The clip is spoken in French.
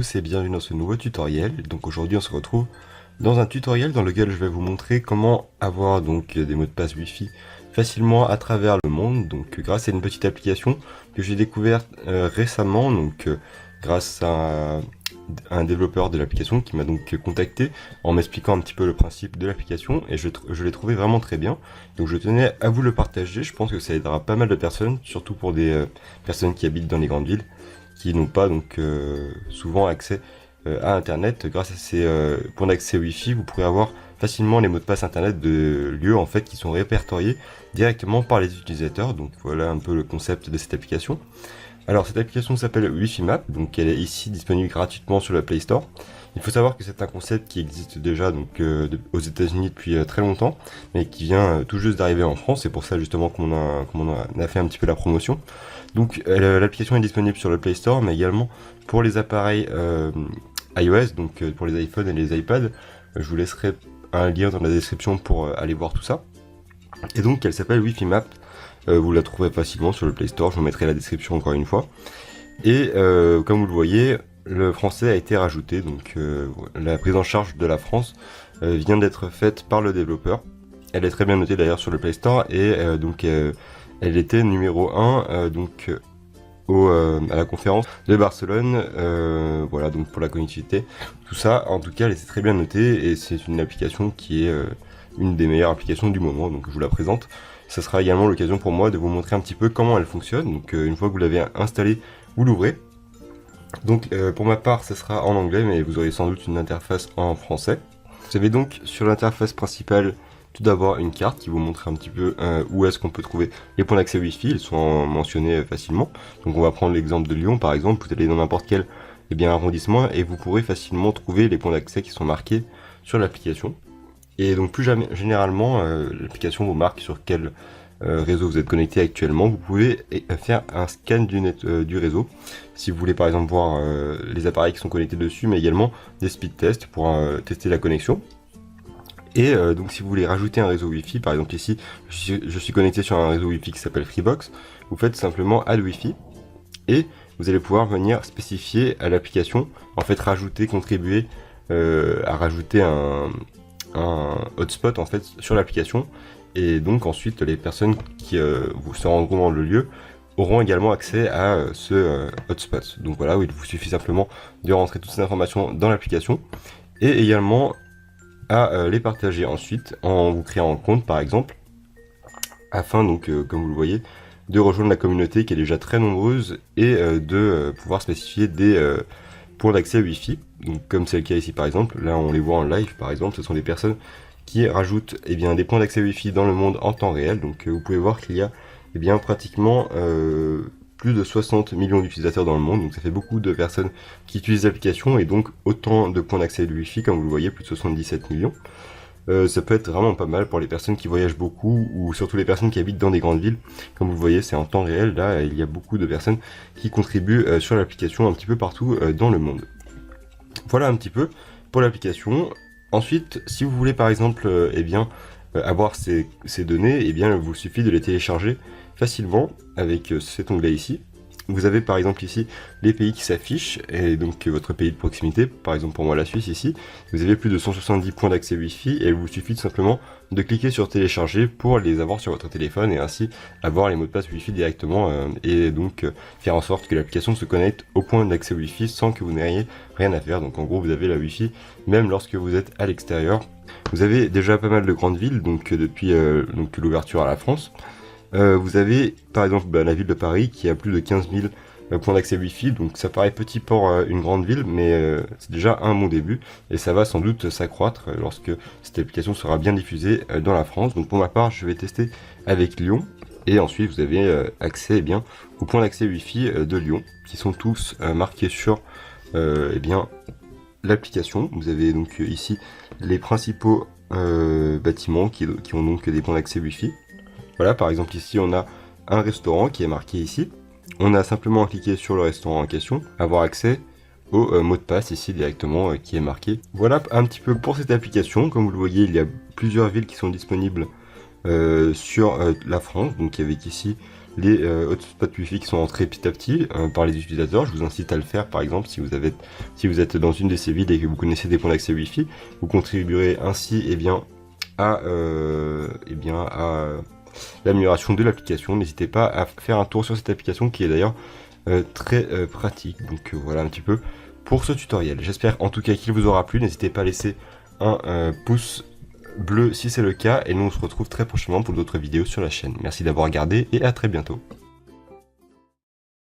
tous et bienvenue dans ce nouveau tutoriel. Donc aujourd'hui on se retrouve dans un tutoriel dans lequel je vais vous montrer comment avoir donc des mots de passe Wi-Fi facilement à travers le monde. Donc grâce à une petite application que j'ai découverte récemment, grâce à un développeur de l'application qui m'a donc contacté en m'expliquant un petit peu le principe de l'application et je l'ai trouvé vraiment très bien. Donc je tenais à vous le partager, je pense que ça aidera pas mal de personnes, surtout pour des personnes qui habitent dans les grandes villes, qui n'ont pas souvent accès à internet. Grâce à ces points d'accès Wi-Fi, vous pourrez avoir facilement les mots de passe internet de lieux en fait qui sont répertoriés directement par les utilisateurs. Donc voilà un peu le concept de cette application. Alors cette application s'appelle Wi-Fi Map, donc elle est ici disponible gratuitement sur la Play Store. Il faut savoir que c'est un concept qui existe déjà aux États-Unis depuis très longtemps, mais qui vient tout juste d'arriver en France. C'est pour ça justement qu'on a fait un petit peu la promotion. Donc l'application est disponible sur le Play Store, mais également pour les appareils iOS, donc pour les iPhones et les iPads. Je vous laisserai un lien dans la description pour aller voir tout ça. Et donc elle s'appelle Wi-Fi Map. Vous la trouverez facilement sur le Play Store, je vous mettrai la description encore une fois. Et comme vous le voyez, le français a été rajouté, donc la prise en charge de la France vient d'être faite par le développeur. Elle est très bien notée d'ailleurs sur le Play Store et elle était numéro 1 à la conférence de Barcelone, voilà, donc pour la connectivité. Tout ça, en tout cas, elle était très bien notée et c'est une application qui est une des meilleures applications du moment, donc je vous la présente. Ça sera également l'occasion pour moi de vous montrer un petit peu comment elle fonctionne. Donc une fois que vous l'avez installée, vous l'ouvrez. Donc pour ma part, ça sera en anglais, mais vous aurez sans doute une interface en français. Vous avez donc sur l'interface principale tout d'abord une carte qui vous montre un petit peu où est-ce qu'on peut trouver les points d'accès Wi-Fi. Ils sont mentionnés facilement. Donc on va prendre l'exemple de Lyon par exemple. Vous allez dans n'importe quel arrondissement et vous pourrez facilement trouver les points d'accès qui sont marqués sur l'application. Et donc plus généralement, l'application vous marque sur quel réseau vous êtes connecté actuellement. Vous pouvez faire un scan du réseau, si vous voulez par exemple voir les appareils qui sont connectés dessus, mais également des speed tests pour tester la connexion. Et donc si vous voulez rajouter un réseau Wi-Fi, par exemple ici, je suis connecté sur un réseau Wi-Fi qui s'appelle Freebox, vous faites simplement Add Wi-Fi, et vous allez pouvoir venir spécifier à l'application, en fait rajouter, contribuer à rajouter un hotspot en fait sur l'application, et donc ensuite les personnes qui vous se rendront dans le lieu auront également accès à ce hotspot. Donc voilà, il vous suffit simplement de rentrer toutes ces informations dans l'application et également à les partager ensuite en vous créant un compte par exemple, afin donc comme vous le voyez de rejoindre la communauté qui est déjà très nombreuse et de pouvoir spécifier des points d'accès Wi-Fi. Donc comme c'est le cas ici par exemple, là on les voit en live par exemple, ce sont des personnes qui rajoutent des points d'accès Wi-Fi dans le monde en temps réel. Donc vous pouvez voir qu'il y a pratiquement plus de 60 millions d'utilisateurs dans le monde, donc ça fait beaucoup de personnes qui utilisent l'application et donc autant de points d'accès Wi-Fi, comme vous le voyez, plus de 77 millions. Ça peut être vraiment pas mal pour les personnes qui voyagent beaucoup ou surtout les personnes qui habitent dans des grandes villes. Comme vous le voyez, c'est en temps réel, là il y a beaucoup de personnes qui contribuent sur l'application un petit peu partout dans le monde. Voilà un petit peu pour l'application. Ensuite, si vous voulez par exemple avoir ces données, il vous suffit de les télécharger facilement avec cet onglet ici. Vous avez par exemple ici les pays qui s'affichent et donc votre pays de proximité, par exemple pour moi la Suisse ici. Vous avez plus de 170 points d'accès Wi-Fi et il vous suffit tout simplement de cliquer sur télécharger pour les avoir sur votre téléphone et ainsi avoir les mots de passe Wi-Fi directement et donc faire en sorte que l'application se connecte au point d'accès Wi-Fi sans que vous n'ayez rien à faire. Donc en gros vous avez la Wi-Fi même lorsque vous êtes à l'extérieur. Vous avez déjà pas mal de grandes villes depuis l'ouverture à la France. Vous avez par exemple la ville de Paris qui a plus de 15 000 points d'accès Wi-Fi, donc ça paraît petit pour une grande ville, mais c'est déjà un bon début et ça va sans doute s'accroître lorsque cette application sera bien diffusée dans la France. Donc pour ma part, je vais tester avec Lyon et ensuite vous avez accès aux points d'accès Wi-Fi de Lyon qui sont tous marqués sur l'application. Vous avez donc ici les principaux bâtiments qui ont donc des points d'accès Wi-Fi. Voilà, par exemple ici on a un restaurant qui est marqué ici. On a simplement à cliquer sur le restaurant en question, avoir accès au mot de passe ici directement qui est marqué. Voilà un petit peu pour cette application. Comme vous le voyez, il y a plusieurs villes qui sont disponibles sur la France. Donc avec ici les hotspots Wi-Fi qui sont entrés petit à petit par les utilisateurs. Je vous incite à le faire par exemple si vous êtes dans une de ces villes et que vous connaissez des points d'accès Wi-Fi. Vous contribuerez ainsi à l'amélioration de l'application. N'hésitez pas à faire un tour sur cette application qui est d'ailleurs très pratique. Donc voilà un petit peu pour ce tutoriel. J'espère en tout cas qu'il vous aura plu. N'hésitez pas à laisser un pouce bleu si c'est le cas. Et nous on se retrouve très prochainement pour d'autres vidéos sur la chaîne. Merci d'avoir regardé et à très bientôt.